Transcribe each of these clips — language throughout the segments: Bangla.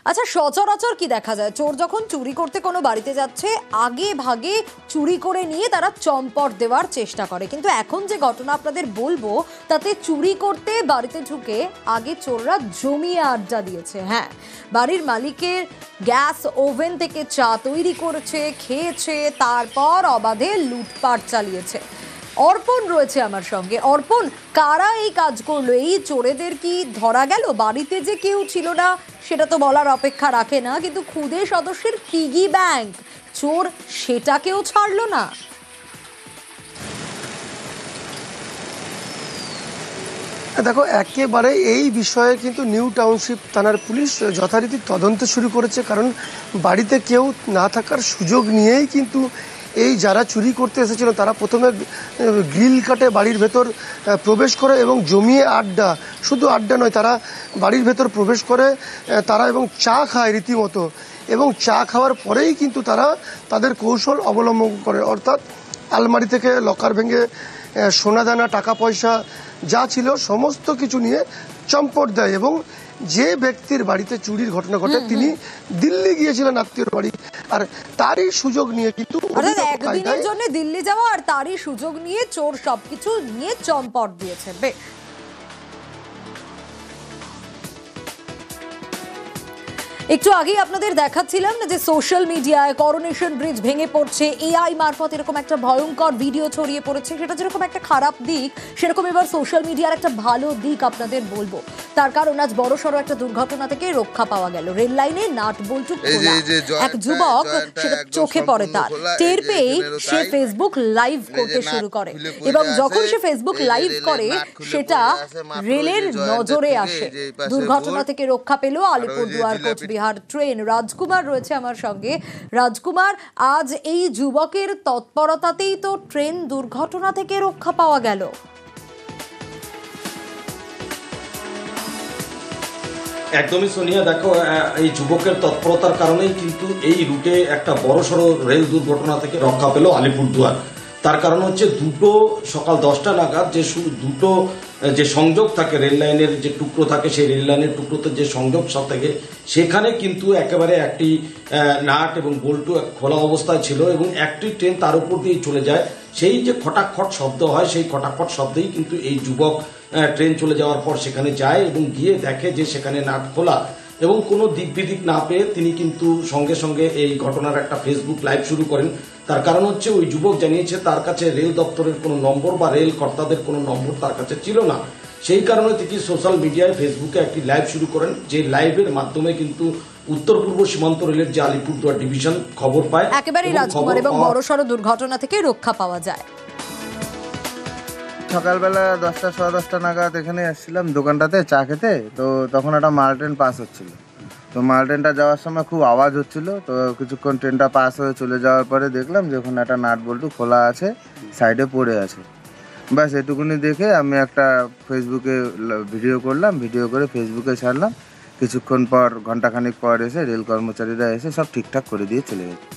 আচ্ছা, সচরাচর কি দেখা যায়, চোর যখন চুরি করতে কোনো বাড়িতে যাচ্ছে আগে ভাগে চুরি করে নিয়ে তারা চম্পট দেওয়ার চেষ্টা করে, কিন্তু এখন যে ঘটনা আপনাদের বলবো তাতে চুরি করতে বাড়িতে ঢুকে আগে চোররা জমিয়ে আড্ডা দিয়েছে। হ্যাঁ, বাড়ির মালিকের গ্যাস ওভেন থেকে চা তৈরি করেছে, খেয়েছে, তারপর অবাধে লুটপাট চালিয়েছে। অর্পণ রয়েছে আমার সঙ্গে। অর্পণ, কারা এই কাজ করলো? এই চোরেদের কি ধরা গেল? বাড়িতে যে কেউ ছিল না সেটা তো বলার অপেক্ষা রাখে না, কিন্তু খুদে সদস্যের পিগি ব্যাংক চোর সেটাকেও ছাড়লো না। দেখো, একেবারে এই বিষয়ে কিন্তু নিউ টাউনশিপ থানার পুলিশ যথারীতি তদন্ত শুরু করেছে, কারণ বাড়িতে কেউ না থাকার সুযোগ নিয়েই কিন্তু এই যারা চুরি করতে এসেছিল তারা প্রথমে গ্রিল কাটে বাড়ির ভেতর প্রবেশ করে এবং জমিয়ে আড্ডা, শুধু আড্ডা নয়, তারা বাড়ির ভেতর প্রবেশ করে তারা এবং চা খায় রীতিমতো, এবং চা খাওয়ার পরেই কিন্তু তারা তাদের কৌশল অবলম্বন করে, অর্থাৎ আলমারি থেকে লকার ভেঙে সোনাদানা, টাকা পয়সা যা ছিল সমস্ত কিছু নিয়ে চম্পট দেয়। এবং যে ব্যক্তির বাড়িতে চুরির ঘটনা ঘটে তিনি দিল্লি গিয়েছিলেন আত্মীয়র বাড়ি, আর তারই সুযোগ নিয়ে কিন্তু একদিনের জন্য দিল্লি যাওয়া আর তারই সুযোগ নিয়ে চোর সবকিছু নিয়ে চম্পট দিয়েছে। বেশ, একটু আগেই আপনাদের দেখাচ্ছিলাম না যে সোশ্যাল মিডিয়ায় করোনেশন ব্রিজ ভেঙে পড়ছে, এআই মারফত এরকম একটা ভয়ঙ্কর ভিডিও ছড়িয়ে পড়েছে। সেটা যেরকম একটা খারাপ দিক, সেরকম এবার সোশ্যাল মিডিয়ার একটা ভালো দিক আপনাদের বলবো। তার কারণ আজ বড়সড় একটা দুর্ঘটনা থেকে রক্ষা পাওয়া গেল। রেল লাইনে নাট বল্টু খোলা, এক যুবক সেটা চোখে পড়ে, তার টের পেয়েই সে ফেসবুক লাইভ করতে শুরু করে, এবং যখন সে ফেসবুক লাইভ করে সেটা রেলের নজরে আসে। দুর্ঘটনা থেকে রক্ষা পেল আলিপুরদুয়ার কোচবিহার ট্রেন। রাজকুমার রয়েছে আমার সঙ্গে। রাজকুমার, আজ এই যুবকের তৎপরতাতেই তো ট্রেন দুর্ঘটনা থেকে রক্ষা পাওয়া গেল। একদমই সোনিয়া, দেখো, এই যুবকের তৎপরতার কারণেই কিন্তু এই রুটে একটা বড়সড় রেল দুর্ঘটনা থেকে রক্ষা পেল আলিপুরদুয়ার। তার কারণ হচ্ছে দুটো সকাল 10টা নাগাদ যে দুটো যে সংযোগ থাকে, রেল লাইনের যে টুকরো থাকে, সেই রেল লাইনের টুকরোতে যে সংযোগ থাকে সেখানে কিন্তু একেবারে একটি নাট এবং বল্টু খোলা অবস্থায় ছিল, এবং একটি ট্রেন তার উপর দিয়ে চলে যায়। সেই যে খটাখট শব্দ হয়, সেই খটাখট শব্দেই কিন্তু এই যুবক ট্রেন চলে যাওয়ার পর সেখানে যায় এবং গিয়ে দেখে যে সেখানে নাট খোলা, এবং কোনো দিক বিদিক না পেয়ে তিনি কিন্তু সঙ্গে সঙ্গে এই ঘটনার একটা ফেসবুক লাইভ শুরু করেন। তার কারণ হচ্ছে ওই যুবক জানিয়েছে তার কাছে রেল দপ্তরের কোনো নম্বর বা রেল কর্তাদের কোনো নম্বর তার কাছে ছিল না। সেই কারণে তিনি সোশ্যাল মিডিয়ায় ফেসবুকে একটি লাইভ শুরু করেন, যে লাইভের মাধ্যমে কিন্তু উত্তর পূর্ব সীমান্ত রেলের যে আলিপুরদুয়ার ডিভিশন খবর পায় একেবারে রাজকুমার, এবং বড়সড় দুর্ঘটনা থেকে রক্ষা পাওয়া যায়। সকালবেলা 10টা, 10:15 নাগাদ এখানে আসছিলাম দোকানটাতে চা খেতে, তো তখন একটা মাল ট্রেন পাস হচ্ছিল। তো মাল ট্রেনটা যাওয়ার সময় খুব আওয়াজ হচ্ছিল, তো কিছুক্ষণ ট্রেনটা পাস হয়ে চলে যাওয়ার পরে দেখলাম যে ওখানে একটা নাট বল্টু খোলা আছে, সাইডে পড়ে আছে। ব্যাস এটুকুনি দেখে আমি একটা ফেসবুকে ভিডিও করলাম, ভিডিও করে ফেসবুকে ছাড়লাম। কিছুক্ষণ পর, ঘন্টাখানিক পর এসে রেল কর্মচারীরা এসে সব ঠিকঠাক করে দিয়ে চলে গেছে।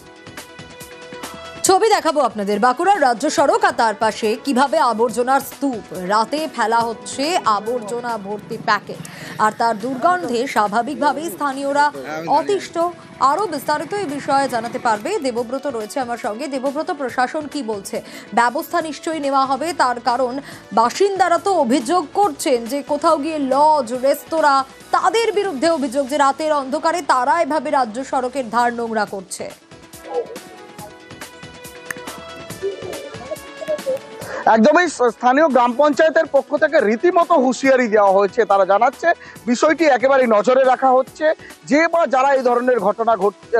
ছবি দেখাবো আপনাদের। বাঁকুড়ার রাজ্য সড়ক আর তার পাশে কিভাবে আবর্জনার স্তূপ, রাতে ফেলা হচ্ছে আবর্জনা ভর্তি প্যাকেট, আর তার দুর্গন্ধে স্বাভাবিকভাবেই স্থানীয়রা অতিষ্ঠ। আরো বিস্তারিত এই বিষয়ে জানাতে পারবে দেবব্রত রয়েছে আমার সঙ্গে। দেবব্রত, প্রশাসন কি বলছে? ব্যবস্থা নিশ্চয়ই নেওয়া হবে, তার কারণ বাসিন্দারা তো অভিযোগ করছেন যে কোথাও গিয়ে লজ, রেস্তোরাঁ, তাদের বিরুদ্ধে অভিযোগ যে রাতের অন্ধকারে তারা এভাবে রাজ্য সড়কের ধার নোংরা করছে। একদমই, স্থানীয় গ্রাম পঞ্চায়েতের পক্ষ থেকে রীতিমতো হুঁশিয়ারি দেওয়া হয়েছে। তারা জানাচ্ছে বিষয়টি একেবারে নজরে রাখা হচ্ছে, যে বা যারা এই ধরনের ঘটনা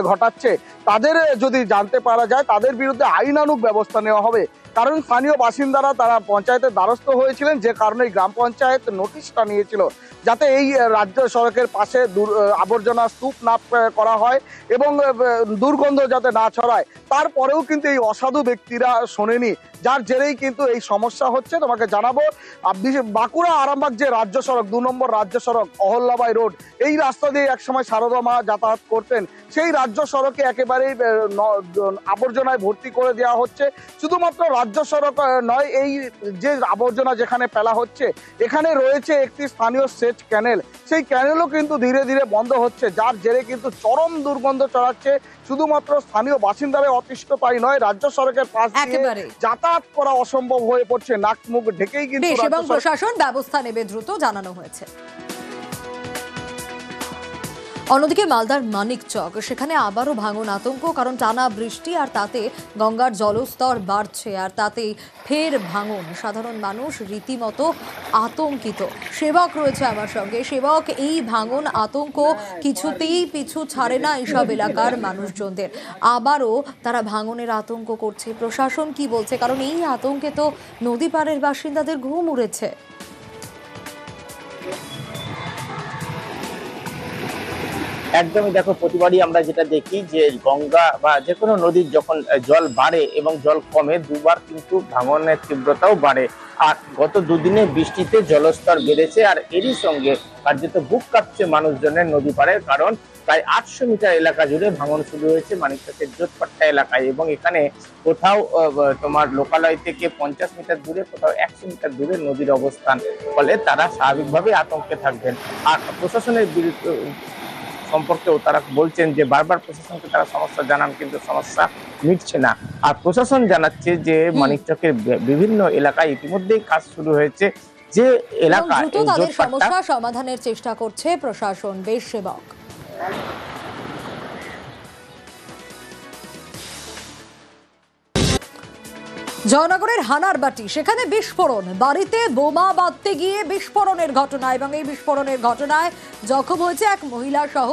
ঘটাচ্ছে তাদের যদি জানতে পারা যায় তাদের বিরুদ্ধে আইনানুগ ব্যবস্থা নেওয়া হবে। কারণ স্থানীয় বাসিন্দারা তারা পঞ্চায়েতের দ্বারস্থ হয়েছিলেন, যে কারণে গ্রাম পঞ্চায়েত নোটিশটা নিয়েছিল যাতে এই রাজ্য সড়কের পাশে আবর্জনা স্তূপ না করা হয় এবং দুর্গন্ধ যাতে না ছড়ায়। তারপরেও কিন্তু এই অসাধু ব্যক্তিরা শোনেনি, যার জেরেই কিন্তু এই সমস্যা হচ্ছে। তোমাকে জানাবো, বাঁকুড়া আরামবাগ যে রাজ্য সড়ক, 2 নম্বর রাজ্য সড়ক, অহল্যাবাই রোড, এই রাস্তা দিয়ে একসময় সারদা মা যাতায়াত করতেন। সেই রাজ্য সড়কে একেবারেই আবর্জনায় ভর্তি করে দেওয়া হচ্ছে। শুধুমাত্র রাজ্য রাজ্য সড়ক নয়, এই যে আবর্জনা যেখানে ফেলা হচ্ছে এখানে রয়েছে একটি স্থানীয় সেচ ক্যানেল, সেই ক্যানেলও কিন্তু ধীরে ধীরে বন্ধ হচ্ছে, যার জেরে কিন্তু চরম দুর্গন্ধ ছড়াচ্ছে। শুধুমাত্র স্থানীয় বাসিন্দারা অতিষ্ঠ তাই নয়, রাজ্য সড়কের পাশ দিয়ে একেবারে যাতায়াত করা অসম্ভব হয়ে পড়ছে। নাক মুখ ঢেকেই কিন্তু বেশ, রাজ্য এবং সরকার প্রশাসন ব্যবস্থা নেবে দ্রুত জানানো হয়েছে। অন্যদিকে মালদার মানিকচক, সেখানে আবারও ভাঙন আতঙ্ক, কারণ টানা বৃষ্টি আর তাতে গঙ্গার জলস্তর বাড়ছে আর তাতেই ফের ভাঙন। সাধারণ মানুষ রীতিমতো আতঙ্কিত। সেবক রয়েছে আমার সঙ্গে। সেবক, এই ভাঙন আতঙ্ক কিছুতেই পিছু ছাড়ে না এইসব এলাকার মানুষজনদের, আবারও তারা ভাঙনের আতঙ্ক করছে। প্রশাসন কি বলছে? কারণ এই আতঙ্কে তো নদী পাড়ের বাসিন্দাদের ঘুম উড়েছে। একদমই, দেখো প্রতিবারই আমরা যেটা দেখি যে গঙ্গা বা যে কোনো নদীর যখন জল বাড়ে এবং জল কমে দুবার কিন্তু ভাঙনের তীব্রতাও বাড়ে। আর গত দুদিনে বৃষ্টিতে জলস্তর বেড়েছে আর এরই সঙ্গে কার্যত বুক কাঁপছে মানুষজনের নদী পাড়ের, কারণ প্রায় 800 মিটার এলাকা জুড়ে ভাঙন শুরু হয়েছে মানিকচকের জোটপাট্টা এলাকায়, এবং এখানে কোথাও তোমার লোকালয় থেকে 50 মিটার দূরে, কোথাও 100 মিটার দূরে নদীর অবস্থান, ফলে তারা স্বাভাবিকভাবে আতঙ্কে থাকবেন। আর প্রশাসনের বিরুদ্ধে সম্পর্কেও তারা বলছেন যে বারবার প্রশাসনকে তারা সমস্যা জানান, কিন্তু সমস্যা মিটছে না। আর প্রশাসন জানাচ্ছে যে মানিকচকের বিভিন্ন এলাকায় ইতিমধ্যেই কাজ শুরু হয়েছে, যে এলাকা তাদের সমস্যা সমাধানের চেষ্টা করছে প্রশাসন। বেশ সেবক। জয়নগরের হানারবাটি, সেখানে বিস্ফোরণ, বাড়িতে বোমা বাঁধতে গিয়ে বিস্ফোরণের ঘটনা, এবং এই বিস্ফোরণের ঘটনায় জখম হয়েছে এক মহিলা সহ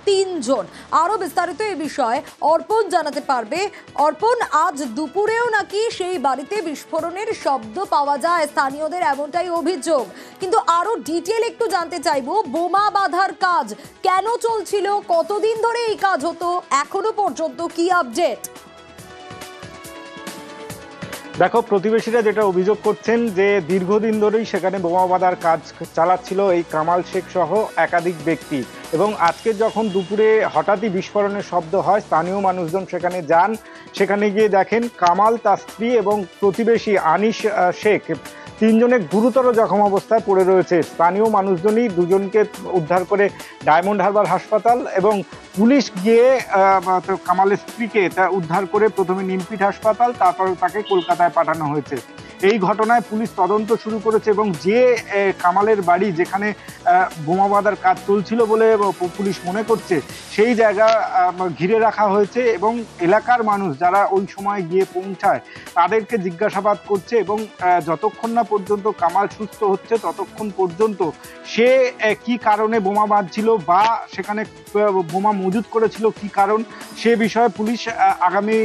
3 জন। আরো বিস্তারিত এই বিষয়ে অর্পণ জানাতে পারবে। অর্পণ, আজ দুপুরেও নাকি সেই বাড়িতে বিস্ফোরণের শব্দ পাওয়া যায়, স্থানীয়দের এমনটাই অভিযোগ, কিন্তু আরো ডিটেল একটু জানতে চাইবো। বোমা বাঁধার কাজ কেন চলছিল, কতদিন ধরে এই কাজ হতো, এখনো পর্যন্ত কি আপডেট? দেখো, প্রতিবেশীরা যেটা অভিযোগ করছেন যে দীর্ঘদিন ধরেই সেখানে বোমা বাঁধার কাজ চালাচ্ছিল এই কামাল শেখ সহ একাধিক ব্যক্তি, এবং আজকে যখন দুপুরে হঠাৎই বিস্ফোরণের শব্দ হয় স্থানীয় মানুষজন সেখানে যান। সেখানে গিয়ে দেখেন কামাল, তার স্ত্রী এবং প্রতিবেশী আনিস শেখ 3 জনে গুরুতর জখম অবস্থায় পড়ে রয়েছে। স্থানীয় মানুষজনই 2 জনকে উদ্ধার করে ডায়মন্ড হারবার হাসপাতাল, এবং পুলিশ গিয়ে কামালের স্ত্রীকে উদ্ধার করে প্রথমে নিমপিট হাসপাতাল, তারপর তাকে কলকাতায় পাঠানো হয়েছে। এই ঘটনায় পুলিশ তদন্ত শুরু করেছে, এবং যে কামালের বাড়ি যেখানে বোমা বাঁধার কাজ চলছিল বলে পুলিশ মনে করছে, সেই জায়গা ঘিরে রাখা হয়েছে, এবং এলাকার মানুষ যারা ওই সময় গিয়ে পৌঁছায় তাদেরকে জিজ্ঞাসাবাদ করছে, এবং যতক্ষণ না পর্যন্ত কামাল সুস্থ হচ্ছে ততক্ষণ পর্যন্ত সে কি কারণে বোমা বাঁধছিল বা সেখানে বোমা মজুত করেছিল কি কারণ, সে বিষয়ে পুলিশ আগামী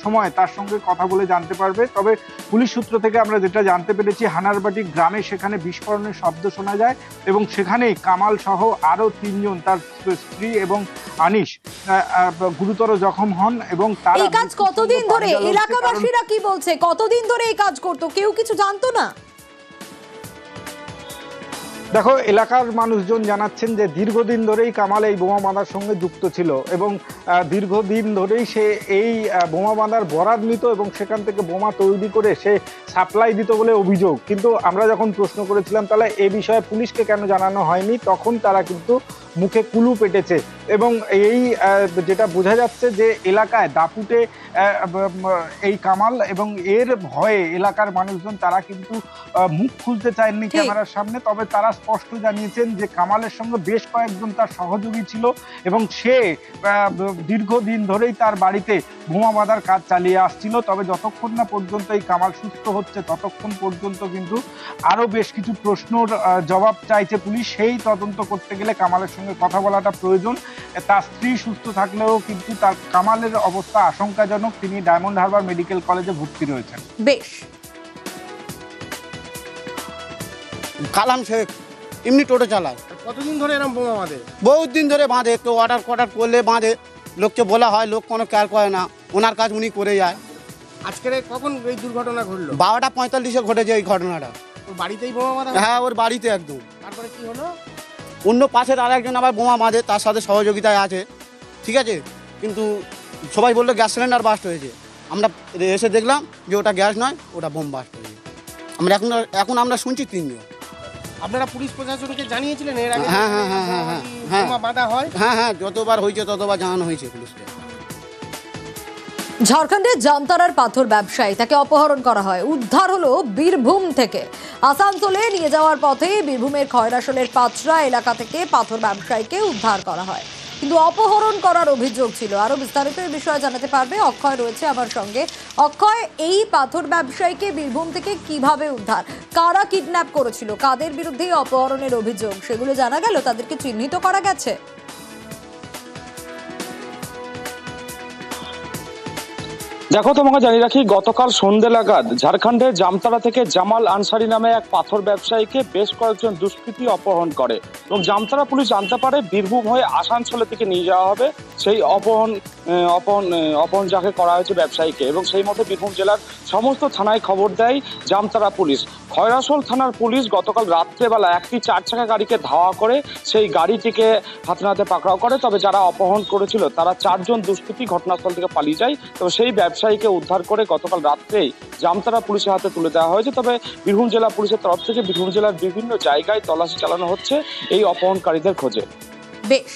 সময় তার সঙ্গে কথা বলে জানতে পারবে। তবে পুলিশ সূত্র থেকে আমরা যেটা জানতে পেরেছি, হানারবাটি গ্রামে সেখানে বিস্ফোরণের শব্দ শোনা যায়, এবং সেখানে কামাল সহ আরো 3 জন, তার স্ত্রী এবং আনিস, গুরুতর জখম হন। এবং তারা এই কাজ কতদিন ধরে, এলাকাবাসীরা কি বলছে, কতদিন ধরে এই কাজ করতো, কেউ কিছু জানতো না? দেখো, এলাকার মানুষজন জানাচ্ছেন যে দীর্ঘদিন ধরেই কামাল এই বোমা বাঁধার সঙ্গে যুক্ত ছিল, এবং দীর্ঘদিন ধরেই সে এই বোমা বাঁধার বরাত নিত এবং সেখান থেকে বোমা তৈরি করে সে সাপ্লাই দিত বলে অভিযোগ। কিন্তু আমরা যখন প্রশ্ন করেছিলাম তাহলে এ বিষয়ে পুলিশকে কেন জানানো হয়নি, তখন তারা কিন্তু মুখে কুলু পেটেছে। এবং এই যেটা বোঝা যাচ্ছে যে এলাকায় দাপুটে এই কামাল, এবং এর ভয়ে এলাকার মানুষজন তারা কিন্তু মুখ খুলতে চায়নি ক্যামেরার সামনে। তবে তারা স্পষ্ট জানিয়েছেন যে কামালের সঙ্গে বেশ কয়েকজন তার সহযোগী ছিল, এবং সে দীর্ঘদিন ধরেই তার বাড়িতে বোমা বাঁধার কাজ চালিয়ে আসছিল। তবে যতক্ষণ না পর্যন্ত এই কামাল সুস্থ হচ্ছে ততক্ষণ পর্যন্ত কিন্তু আরো বেশ কিছু প্রশ্নর জবাব চাইছে পুলিশ। সেই তদন্ত করতে গেলে কামালের সঙ্গে কথা বলাটা প্রয়োজন। তার স্ত্রী সুস্থ থাকলেও কিন্তু তার কামালের অবস্থা আশঙ্কাজনক, তিনি ডায়মন্ড হারবার মেডিকেল কলেজে ভর্তি রয়েছেন। বেশ। কালাম শেখ এমনি টোটো চালায়। কতদিন ধরে এরকম বোমা বাঁধে? বহুত দিন ধরে বাঁধে, একটু অর্ডার করলে বাঁধে, লোককে বলা হয়, লোক কোনো খেয়াল করে না, ওনার কাজ উনি করে যায়। আজকের কখন এই দুর্ঘটনা ঘটলো? 12:45 ঘটেছে এই ঘটনাটা। ওর বাড়িতেই বোমা বাঁধা? হ্যাঁ, ওর বাড়িতে একদম। তারপরে কি হলো? অন্য পাশের আর একজন আবার বোমা বাঁধে, তার সাথে সহযোগিতায় আছে, ঠিক আছে, কিন্তু সবাই বললো গ্যাস সিলিন্ডার বাস্ট হয়েছে। আমরা এসে দেখলাম যে ওটা গ্যাস নয়, ওটা বোম বাস্ট হয়েছে। আমরা এখন আমরা শুনছি 3 জন। আপনারা পুলিশ প্রশাসনকে জানিয়েছিলেন এর আগে? হ্যাঁ, হ্যাঁ, হ্যাঁ, হ্যাঁ, হ্যাঁ, হ্যাঁ। বোমা বাঁধা হয়? হ্যাঁ হ্যাঁ, যতবার হয়েছে ততবার জানানো হয়েছে পুলিশকে। ঝাড়খণ্ডের জামতারার পাথর ব্যবসায়ী, তাকে অপহরণ করা হয়, উদ্ধার হলো বীরভূম থেকে। আসানসোলে নিয়ে যাওয়ার পথে বীরভূমের খয়রাশোলের পাচরা এলাকা থেকে পাথর ব্যবসায়ীকে উদ্ধার করা হয়, কিন্তু অপহরণ করার অভিযোগ ছিল। আরো বিস্তারিত এই বিষয়ে জানাতে পারবে অক্ষয়, রয়েছে আমার সঙ্গে। অক্ষয়, এই পাথর ব্যবসায়ীকে বীরভূম থেকে কিভাবে উদ্ধার, কারা কিডন্যাপ করেছিল, কাদের বিরুদ্ধে অপহরণের অভিযোগ, সেগুলো জানা গেল? তাদেরকে চিহ্নিত করা গেছে? দেখো, তোমাকে জানিয়ে রাখি, গতকাল সন্ধ্যে নাগাদ ঝাড়খণ্ডের জামতারা থেকে জামাল আনসারি নামে এক পাথর ব্যবসায়ীকে বেশ কয়েকজন দুষ্কৃতী অপহরণ করে এবং জামতারা পুলিশ জানতে পারে বীরভূম হয়ে আসানসোলের দিকে নিয়ে যাওয়া হবে সেই অপহরণ যাকে করা হয়েছে ব্যবসায়ীকে, এবং সেই মতো বীরভূম জেলার সমস্ত থানায় খবর দেয় জামতারা পুলিশ। খয়রাশোল থানার পুলিশ গতকাল রাত্রেবেলা একটি 4 চাকা গাড়িকে ধাওয়া করে সেই গাড়িটিকে হাতে নাতে পাকড়াও করে। তবে যারা অপহরণ করেছিল তারা 4 জন দুষ্কৃতী ঘটনাস্থল থেকে পালিয়ে যায়। তবে সেই ব্যবসায়ীকে উদ্ধার করে গতকাল রাত্রেই জামতারা পুলিশের হাতে তুলে দেওয়া হয়েছে। তবে বীরভূম জেলা পুলিশের তরফ থেকে বীরভূম জেলার বিভিন্ন জায়গায় তল্লাশি চালানো হচ্ছে এই অপহরণকারীদের খোঁজে। বেশ।